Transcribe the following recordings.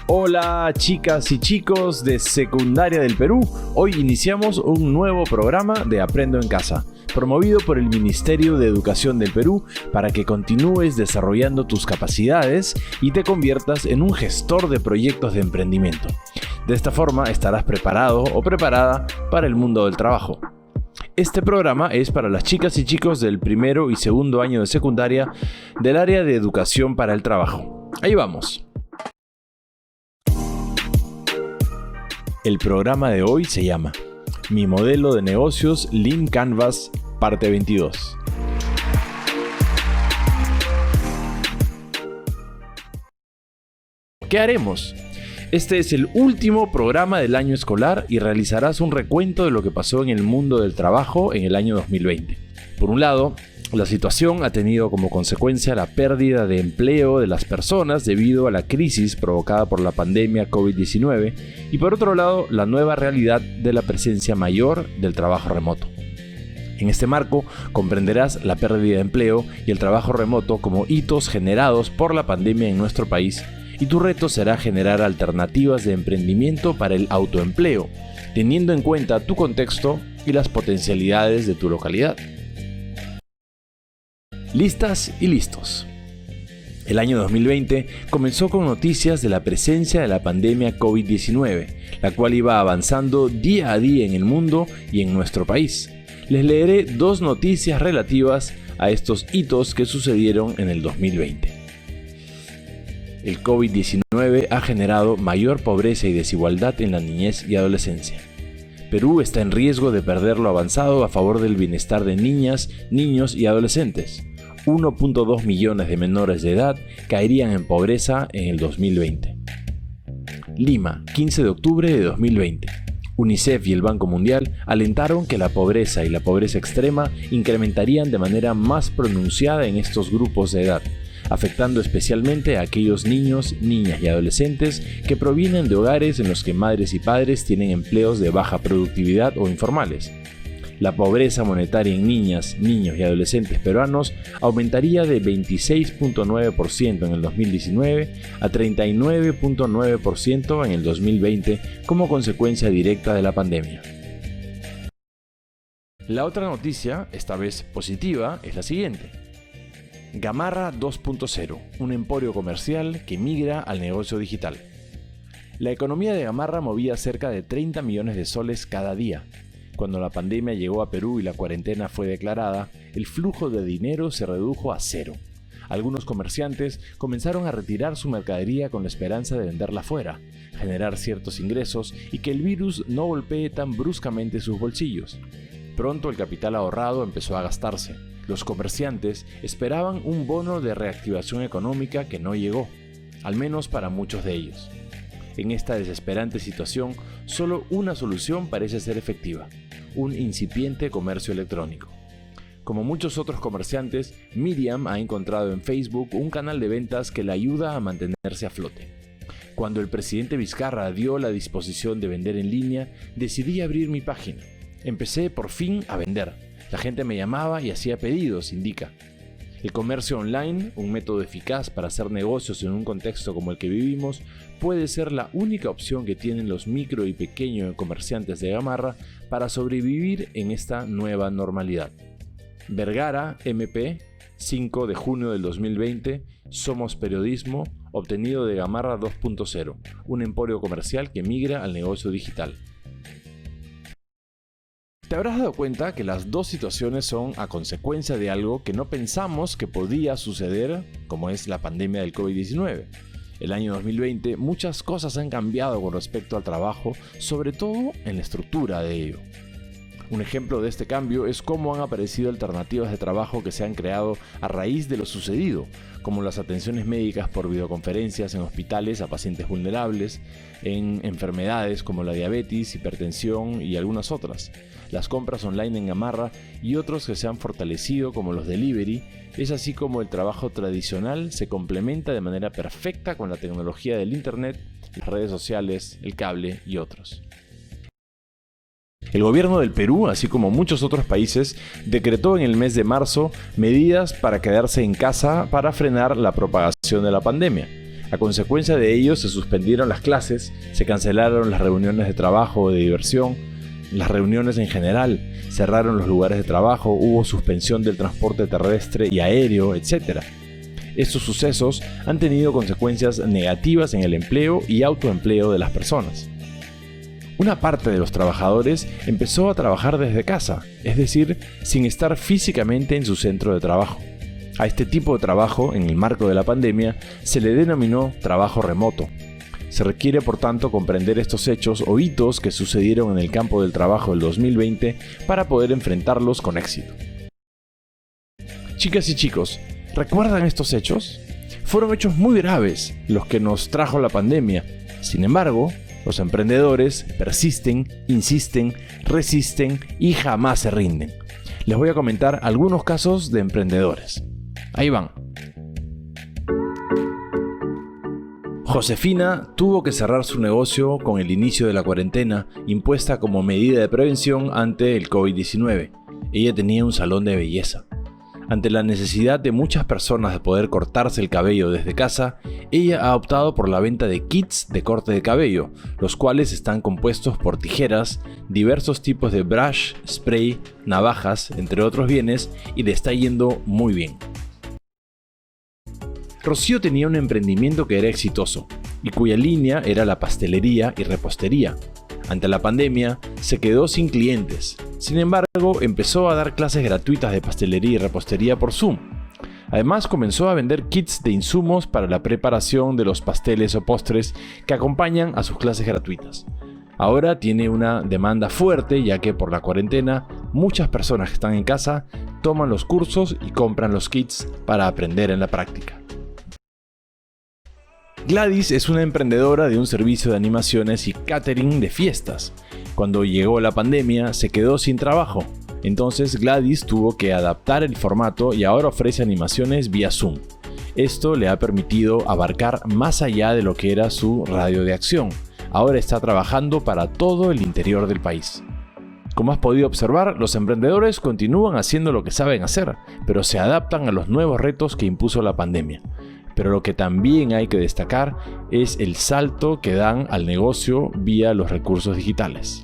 Hola chicas y chicos de Secundaria del Perú. Hoy iniciamos un nuevo programa de Aprendo en Casa, promovido por el Ministerio de Educación del Perú para que continúes desarrollando tus capacidades y te conviertas en un gestor de proyectos de emprendimiento. De esta forma estarás preparado o preparada para el mundo del trabajo. Este programa es para las chicas y chicos del primero y segundo año de secundaria del área de educación para el trabajo. Ahí vamos. El programa de hoy se llama Mi modelo de negocios Lean Canvas, parte 22. ¿Qué haremos? Este es el último programa del año escolar y realizarás un recuento de lo que pasó en el mundo del trabajo en el año 2020. Por un lado, la situación ha tenido como consecuencia la pérdida de empleo de las personas debido a la crisis provocada por la pandemia COVID-19 y por otro lado, la nueva realidad de la presencia mayor del trabajo remoto. En este marco, comprenderás la pérdida de empleo y el trabajo remoto como hitos generados por la pandemia en nuestro país, y tu reto será generar alternativas de emprendimiento para el autoempleo, teniendo en cuenta tu contexto y las potencialidades de tu localidad. Listas y listos. El año 2020 comenzó con noticias de la presencia de la pandemia COVID-19, la cual iba avanzando día a día en el mundo y en nuestro país. Les leeré dos noticias relativas a estos hitos que sucedieron en el 2020. El COVID-19 ha generado mayor pobreza y desigualdad en la niñez y adolescencia. Perú está en riesgo de perder lo avanzado a favor del bienestar de niñas, niños y adolescentes. 1.2 millones de menores de edad caerían en pobreza en el 2020. Lima, 15 de octubre de 2020. UNICEF y el Banco Mundial alentaron que la pobreza y la pobreza extrema incrementarían de manera más pronunciada en estos grupos de edad, afectando especialmente a aquellos niños, niñas y adolescentes que provienen de hogares en los que madres y padres tienen empleos de baja productividad o informales. La pobreza monetaria en niñas, niños y adolescentes peruanos aumentaría de 26.9% en el 2019 a 39.9% en el 2020 como consecuencia directa de la pandemia. La otra noticia, esta vez positiva, es la siguiente. Gamarra 2.0, un emporio comercial que migra al negocio digital. La economía de Gamarra movía cerca de 30 millones de soles cada día. Cuando la pandemia llegó a Perú y la cuarentena fue declarada, el flujo de dinero se redujo a cero. Algunos comerciantes comenzaron a retirar su mercadería con la esperanza de venderla fuera, generar ciertos ingresos y que el virus no golpee tan bruscamente sus bolsillos. Pronto el capital ahorrado empezó a gastarse. Los comerciantes esperaban un bono de reactivación económica que no llegó, al menos para muchos de ellos. En esta desesperante situación, solo una solución parece ser efectiva: un incipiente comercio electrónico. Como muchos otros comerciantes, Miriam ha encontrado en Facebook un canal de ventas que le ayuda a mantenerse a flote. Cuando el presidente Vizcarra dio la disposición de vender en línea, decidí abrir mi página. Empecé por fin a vender. La gente me llamaba y hacía pedidos, indica. El comercio online, un método eficaz para hacer negocios en un contexto como el que vivimos, puede ser la única opción que tienen los micro y pequeños comerciantes de Gamarra para sobrevivir en esta nueva normalidad. Vergara, MP, 5 de junio del 2020, Somos Periodismo, obtenido de Gamarra 2.0, un emporio comercial que migra al negocio digital. Te habrás dado cuenta que las dos situaciones son a consecuencia de algo que no pensamos que podía suceder, como es la pandemia del COVID-19. El año 2020 muchas cosas han cambiado con respecto al trabajo, sobre todo en la estructura de ello. Un ejemplo de este cambio es cómo han aparecido alternativas de trabajo que se han creado a raíz de lo sucedido, como las atenciones médicas por videoconferencias en hospitales a pacientes vulnerables, en enfermedades como la diabetes, hipertensión y algunas otras. Las compras online en Gamarra y otros que se han fortalecido como los delivery, es así como el trabajo tradicional se complementa de manera perfecta con la tecnología del internet, las redes sociales, el cable y otros. El gobierno del Perú, así como muchos otros países, decretó en el mes de marzo medidas para quedarse en casa para frenar la propagación de la pandemia. A consecuencia de ello se suspendieron las clases, se cancelaron las reuniones de trabajo o de diversión, las reuniones en general, cerraron los lugares de trabajo, hubo suspensión del transporte terrestre y aéreo, etc. Estos sucesos han tenido consecuencias negativas en el empleo y autoempleo de las personas. Una parte de los trabajadores empezó a trabajar desde casa, es decir, sin estar físicamente en su centro de trabajo. A este tipo de trabajo, en el marco de la pandemia, se le denominó trabajo remoto. Se requiere, por tanto, comprender estos hechos o hitos que sucedieron en el campo del trabajo del 2020 para poder enfrentarlos con éxito. Chicas y chicos, ¿recuerdan estos hechos? Fueron hechos muy graves los que nos trajo la pandemia. Sin embargo, los emprendedores persisten, insisten, resisten y jamás se rinden. Les voy a comentar algunos casos de emprendedores. Ahí van. Josefina tuvo que cerrar su negocio con el inicio de la cuarentena impuesta como medida de prevención ante el COVID-19. Ella tenía un salón de belleza. Ante la necesidad de muchas personas de poder cortarse el cabello desde casa, ella ha optado por la venta de kits de corte de cabello, los cuales están compuestos por tijeras, diversos tipos de brush, spray, navajas, entre otros bienes, y le está yendo muy bien. Rocío tenía un emprendimiento que era exitoso, y cuya línea era la pastelería y repostería. Ante la pandemia, se quedó sin clientes. Sin embargo, empezó a dar clases gratuitas de pastelería y repostería por Zoom. Además, comenzó a vender kits de insumos para la preparación de los pasteles o postres que acompañan a sus clases gratuitas. Ahora tiene una demanda fuerte, ya que por la cuarentena, muchas personas que están en casa toman los cursos y compran los kits para aprender en la práctica. Gladys es una emprendedora de un servicio de animaciones y catering de fiestas. Cuando llegó la pandemia, se quedó sin trabajo. Entonces Gladys tuvo que adaptar el formato y ahora ofrece animaciones vía Zoom. Esto le ha permitido abarcar más allá de lo que era su radio de acción. Ahora está trabajando para todo el interior del país. Como has podido observar, los emprendedores continúan haciendo lo que saben hacer, pero se adaptan a los nuevos retos que impuso la pandemia. Pero lo que también hay que destacar es el salto que dan al negocio vía los recursos digitales.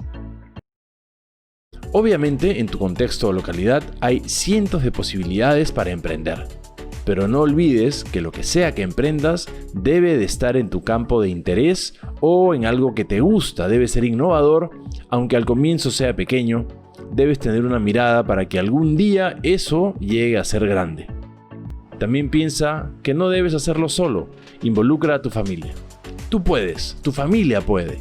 Obviamente, en tu contexto o localidad hay cientos de posibilidades para emprender. Pero no olvides que lo que sea que emprendas debe de estar en tu campo de interés o en algo que te gusta, debe ser innovador, aunque al comienzo sea pequeño, debes tener una mirada para que algún día eso llegue a ser grande. También piensa que no debes hacerlo solo, involucra a tu familia. Tú puedes, tu familia puede.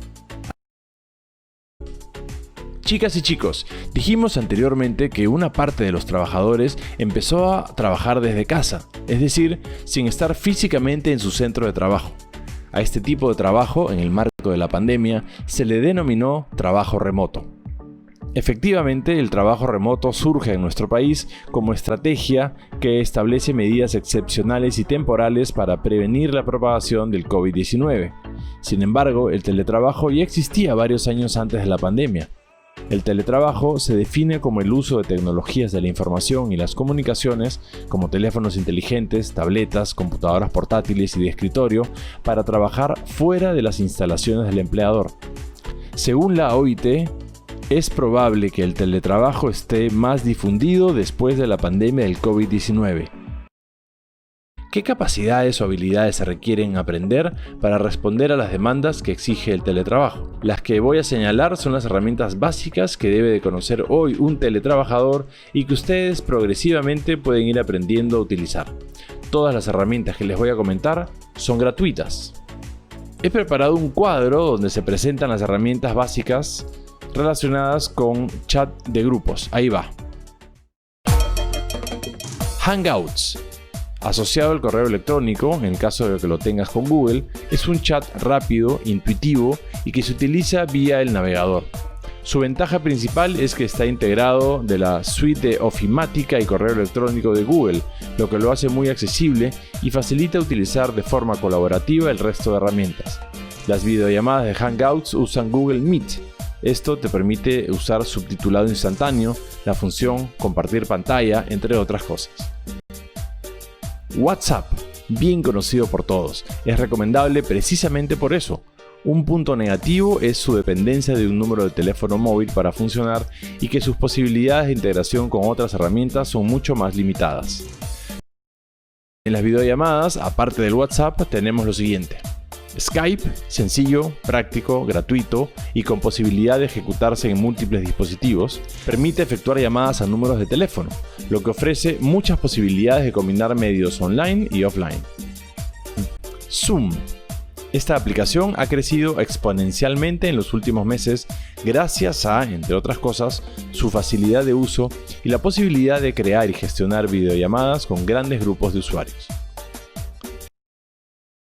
Chicas y chicos, dijimos anteriormente que una parte de los trabajadores empezó a trabajar desde casa, es decir, sin estar físicamente en su centro de trabajo. A este tipo de trabajo, en el marco de la pandemia, se le denominó trabajo remoto. Efectivamente, el trabajo remoto surge en nuestro país como estrategia que establece medidas excepcionales y temporales para prevenir la propagación del COVID-19. Sin embargo, el teletrabajo ya existía varios años antes de la pandemia. El teletrabajo se define como el uso de tecnologías de la información y las comunicaciones, como teléfonos inteligentes, tabletas, computadoras portátiles y de escritorio, para trabajar fuera de las instalaciones del empleador. Según la OIT, es probable que el teletrabajo esté más difundido después de la pandemia del COVID-19. ¿Qué capacidades o habilidades se requieren aprender para responder a las demandas que exige el teletrabajo? Las que voy a señalar son las herramientas básicas que debe de conocer hoy un teletrabajador y que ustedes progresivamente pueden ir aprendiendo a utilizar. Todas las herramientas que les voy a comentar son gratuitas. He preparado un cuadro donde se presentan las herramientas básicas relacionadas con chat de grupos. Ahí va. Hangouts. Asociado al correo electrónico, en el caso de que lo tengas con Google, es un chat rápido, intuitivo y que se utiliza vía el navegador. Su ventaja principal es que está integrado de la suite de ofimática y correo electrónico de Google, lo que lo hace muy accesible y facilita utilizar de forma colaborativa el resto de herramientas. Las videollamadas de Hangouts usan Google Meet. Esto te permite usar subtitulado instantáneo, la función compartir pantalla, entre otras cosas. WhatsApp. bien conocido por todos. Es recomendable precisamente por eso. Un punto negativo es su dependencia de un número de teléfono móvil para funcionar y que sus posibilidades de integración con otras herramientas son mucho más limitadas. En las videollamadas, aparte del WhatsApp, tenemos lo siguiente. Skype, sencillo, práctico, gratuito y con posibilidad de ejecutarse en múltiples dispositivos, permite efectuar llamadas a números de teléfono, lo que ofrece muchas posibilidades de combinar medios online y offline. Zoom. Esta aplicación ha crecido exponencialmente en los últimos meses gracias a, entre otras cosas, su facilidad de uso y la posibilidad de crear y gestionar videollamadas con grandes grupos de usuarios.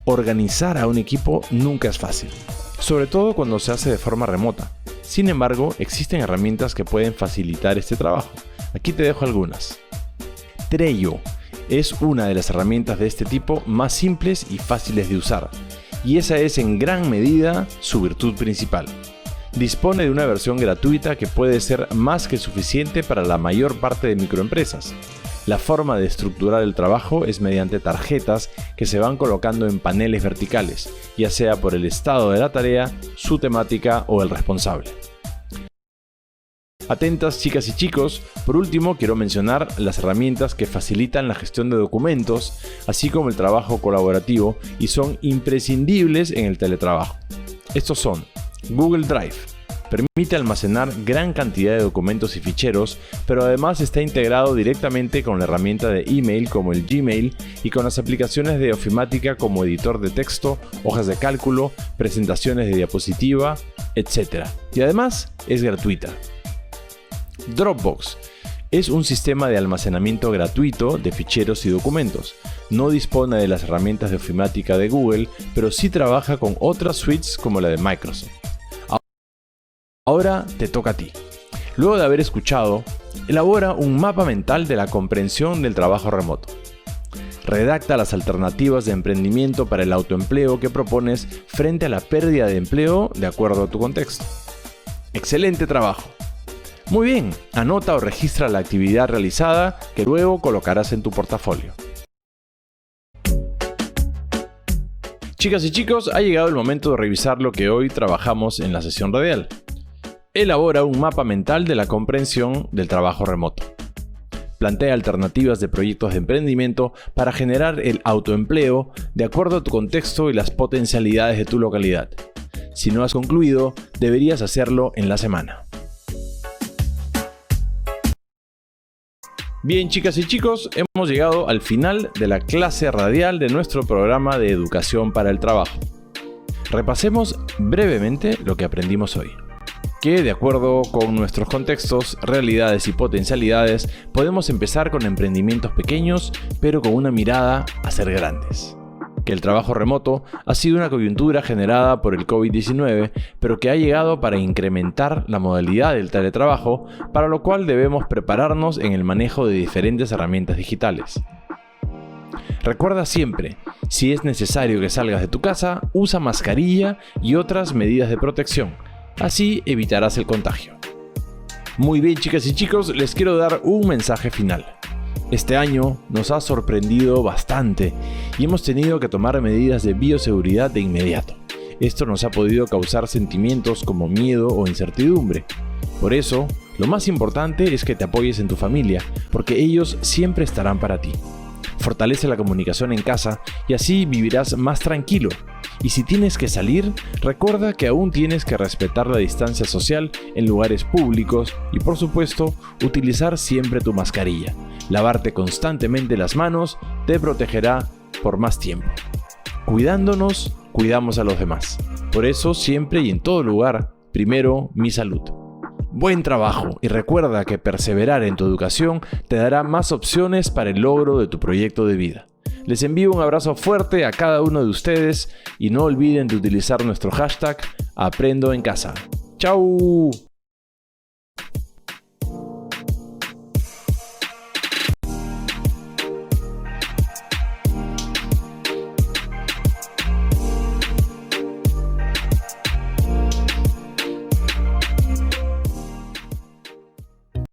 Organizar a un equipo nunca es fácil, sobre todo cuando se hace de forma remota. Sin embargo, existen herramientas que pueden facilitar este trabajo. Aquí te dejo algunas. Trello es una de las herramientas de este tipo más simples y fáciles de usar. Y esa es en gran medida su virtud principal. Dispone de una versión gratuita que puede ser más que suficiente para la mayor parte de microempresas. La forma de estructurar el trabajo es mediante tarjetas que se van colocando en paneles verticales, ya sea por el estado de la tarea, su temática o el responsable. Atentas chicas y chicos, por último quiero mencionar las herramientas que facilitan la gestión de documentos, así como el trabajo colaborativo y son imprescindibles en el teletrabajo. Estos son Google Drive. Permite almacenar gran cantidad de documentos y ficheros, pero además está integrado directamente con la herramienta de email como el Gmail y con las aplicaciones de ofimática como editor de texto, hojas de cálculo, presentaciones de diapositiva, etc. Y además es gratuita. Dropbox es un sistema de almacenamiento gratuito de ficheros y documentos. No dispone de las herramientas de ofimática de Google, pero sí trabaja con otras suites como la de Microsoft. Ahora te toca a ti. Luego de haber escuchado, elabora un mapa mental de la comprensión del trabajo remoto. Redacta las alternativas de emprendimiento para el autoempleo que propones frente a la pérdida de empleo de acuerdo a tu contexto. ¡Excelente trabajo! Muy bien, anota o registra la actividad realizada que luego colocarás en tu portafolio. Chicas y chicos, ha llegado el momento de revisar lo que hoy trabajamos en la sesión radial. Elabora un mapa mental de la comprensión del trabajo remoto. Plantea alternativas de proyectos de emprendimiento para generar el autoempleo de acuerdo a tu contexto y las potencialidades de tu localidad. Si no has concluido, deberías hacerlo en la semana. Bien, chicas y chicos, hemos llegado al final de la clase radial de nuestro programa de educación para el trabajo. Repasemos brevemente lo que aprendimos hoy. Que de acuerdo con nuestros contextos, realidades y potencialidades, podemos empezar con emprendimientos pequeños, pero con una mirada a ser grandes. Que el trabajo remoto ha sido una coyuntura generada por el COVID-19, pero que ha llegado para incrementar la modalidad del teletrabajo, para lo cual debemos prepararnos en el manejo de diferentes herramientas digitales. Recuerda siempre, si es necesario que salgas de tu casa, usa mascarilla y otras medidas de protección. Así evitarás el contagio. Muy bien, chicas y chicos, les quiero dar un mensaje final. Este año nos ha sorprendido bastante y hemos tenido que tomar medidas de bioseguridad de inmediato. Esto nos ha podido causar sentimientos como miedo o incertidumbre. Por eso, lo más importante es que te apoyes en tu familia, porque ellos siempre estarán para ti. Fortalece la comunicación en casa y así vivirás más tranquilo. Y si tienes que salir, recuerda que aún tienes que respetar la distancia social en lugares públicos y, por supuesto, utilizar siempre tu mascarilla. Lavarte constantemente las manos te protegerá por más tiempo. Cuidándonos, cuidamos a los demás. Por eso, siempre y en todo lugar, primero mi salud. Buen trabajo y recuerda que perseverar en tu educación te dará más opciones para el logro de tu proyecto de vida. Les envío un abrazo fuerte a cada uno de ustedes y no olviden de utilizar nuestro hashtag #AprendoEnCasa. ¡Chao!